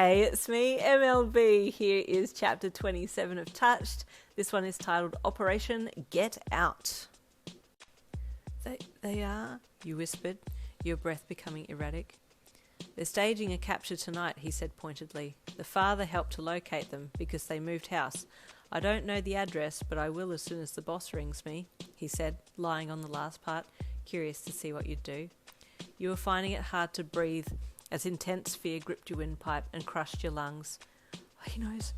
Hey, it's me, MLB. Here is chapter 27 of Touched. This one is titled Operation Get Out. They are, you whispered, your breath becoming erratic. They're staging a capture tonight, he said pointedly. The father helped to locate them because they moved house. I don't know the address, but I will as soon as the boss rings me, he said, lying on the last part, curious to see what you'd do. You were finding it hard to breathe as intense fear gripped your windpipe and crushed your lungs. He knows,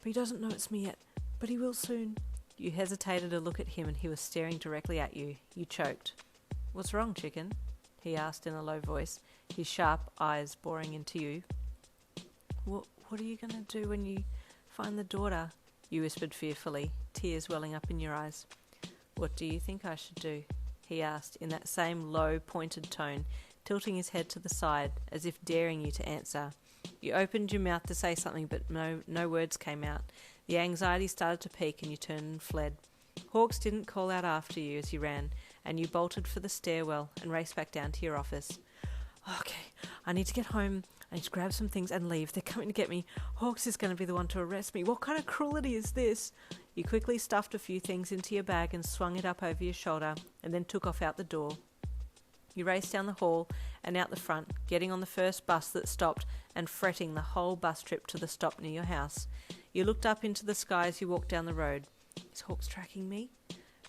but he doesn't know it's me yet, but he will soon. You hesitated to look at him and he was staring directly at you. You choked. What's wrong, chicken? He asked in a low voice, his sharp eyes boring into you. What are you going to do when you find the daughter? You whispered fearfully, tears welling up in your eyes. What do you think I should do? He asked in that same low, pointed tone, tilting his head to the side, as if daring you to answer. You opened your mouth to say something, but no words came out. The anxiety started to peak and you turned and fled. Hawks didn't call out after you as you ran, and you bolted for the stairwell and raced back down to your office. Okay, I need to get home. I need to grab some things and leave. They're coming to get me. Hawks is going to be the one to arrest me. What kind of cruelty is this? You quickly stuffed a few things into your bag and swung it up over your shoulder, and then took off out the door. You raced down the hall and out the front, getting on the first bus that stopped and fretting the whole bus trip to the stop near your house. You looked up into the sky as you walked down the road. Is Hawks tracking me?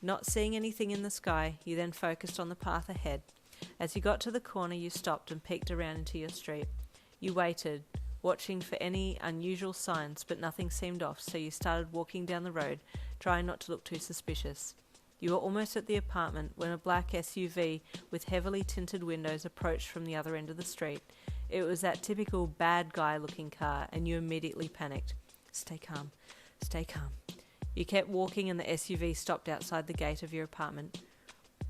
Not seeing anything in the sky, you then focused on the path ahead. As you got to the corner, you stopped and peeked around into your street. You waited, watching for any unusual signs, but nothing seemed off, so you started walking down the road, trying not to look too suspicious. You were almost at the apartment when a black SUV with heavily tinted windows approached from the other end of the street. It was that typical bad guy looking car, and you immediately panicked. Stay calm. Stay calm. You kept walking and the SUV stopped outside the gate of your apartment.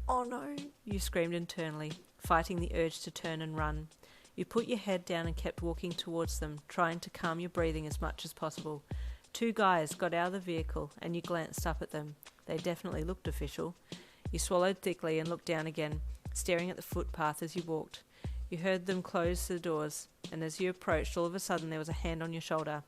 Oh no, you screamed internally, fighting the urge to turn and run. You put your head down and kept walking towards them, trying to calm your breathing as much as possible. Two guys got out of the vehicle and you glanced up at them. They definitely looked official. You swallowed thickly and looked down again, staring at the footpath as you walked. You heard them close the doors, and as you approached, all of a sudden there was a hand on your shoulder.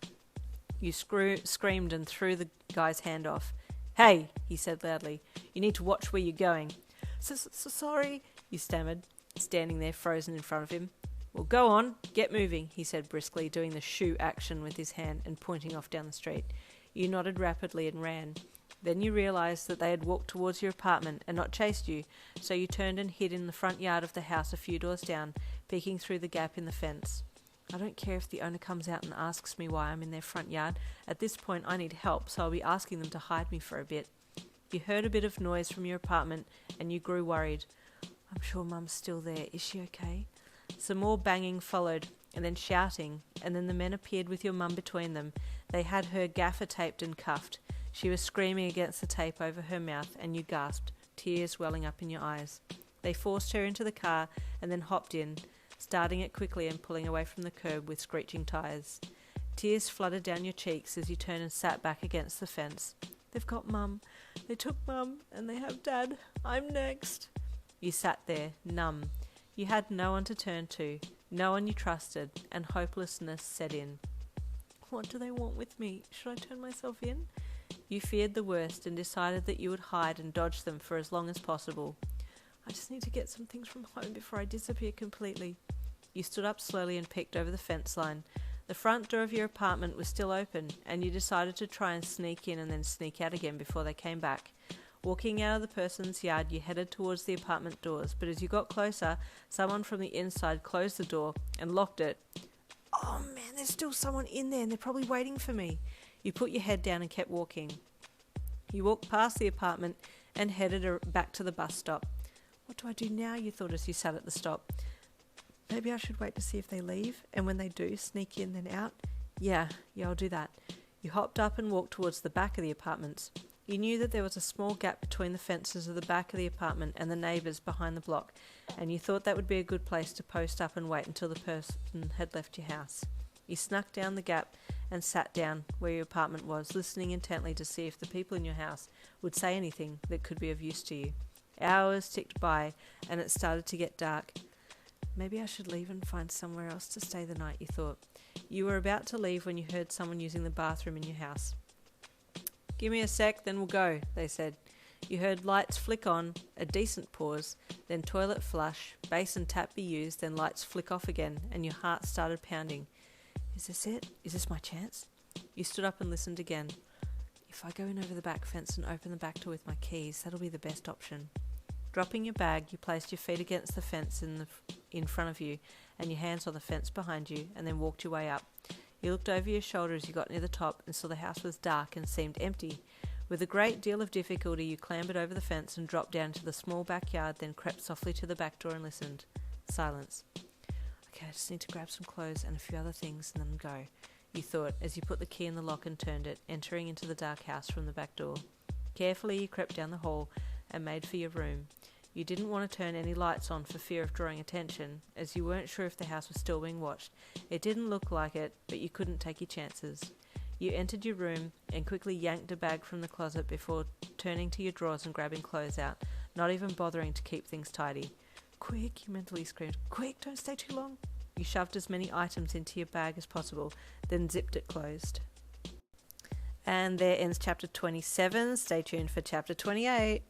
You screamed and threw the guy's hand off. Hey, he said loudly, you need to watch where you're going. Sorry, you stammered, standing there frozen in front of him. Well, go on, get moving, he said briskly, doing the shoe action with his hand and pointing off down the street. You nodded rapidly and ran. Then you realised that they had walked towards your apartment and not chased you, so you turned and hid in the front yard of the house a few doors down, peeking through the gap in the fence. I don't care if the owner comes out and asks me why I'm in their front yard. At this point I need help, so I'll be asking them to hide me for a bit. You heard a bit of noise from your apartment and you grew worried. I'm sure Mum's still there. Is she okay? Some more banging followed, and then shouting, and then the men appeared with your mum between them. They had her gaffer taped and cuffed. She was screaming against the tape over her mouth, and you gasped, tears welling up in your eyes. They forced her into the car and then hopped in, starting it quickly and pulling away from the curb with screeching tyres. Tears flooded down your cheeks as you turned and sat back against the fence. They've got Mum. They took Mum, and they have Dad. I'm next. You sat there, numb. You had no one to turn to, no one you trusted, and hopelessness set in. What do they want with me? Should I turn myself in? You feared the worst and decided that you would hide and dodge them for as long as possible. I just need to get some things from home before I disappear completely. You stood up slowly and peeked over the fence line. The front door of your apartment was still open, and you decided to try and sneak in and then sneak out again before they came back. Walking out of the person's yard, you headed towards the apartment doors, but as you got closer, someone from the inside closed the door and locked it. Oh man, there's still someone in there and they're probably waiting for me. You put your head down and kept walking. You walked past the apartment and headed back to the bus stop. What do I do now, you thought as you sat at the stop. Maybe I should wait to see if they leave, and when they do, sneak in then out. Yeah, I'll do that. You hopped up and walked towards the back of the apartments. You knew that there was a small gap between the fences of the back of the apartment and the neighbours behind the block, and you thought that would be a good place to post up and wait until the person had left your house. You snuck down the gap and sat down where your apartment was, listening intently to see if the people in your house would say anything that could be of use to you. Hours ticked by, and it started to get dark. Maybe I should leave and find somewhere else to stay the night, you thought. You were about to leave when you heard someone using the bathroom in your house. Give me a sec, then we'll go, they said. You heard lights flick on, a decent pause, then toilet flush, basin tap be used, then lights flick off again, and your heart started pounding. Is this it? Is this my chance? You stood up and listened again. If I go in over the back fence and open the back door with my keys, that'll be the best option. Dropping your bag, you placed your feet against the fence in front of you and your hands on the fence behind you, and then walked your way up. You looked over your shoulder as you got near the top and saw the house was dark and seemed empty. With a great deal of difficulty, you clambered over the fence and dropped down to the small backyard, then crept softly to the back door and listened. Silence. Okay, I just need to grab some clothes and a few other things and then go, you thought, as you put the key in the lock and turned it, entering into the dark house from the back door. Carefully, you crept down the hall and made for your room. You didn't want to turn any lights on for fear of drawing attention, as you weren't sure if the house was still being watched. It didn't look like it, but you couldn't take your chances. You entered your room and quickly yanked a bag from the closet before turning to your drawers and grabbing clothes out, not even bothering to keep things tidy. Quick, you mentally screamed. Quick, don't stay too long. You shoved as many items into your bag as possible, then zipped it closed. And there ends chapter 27. Stay tuned for chapter 28.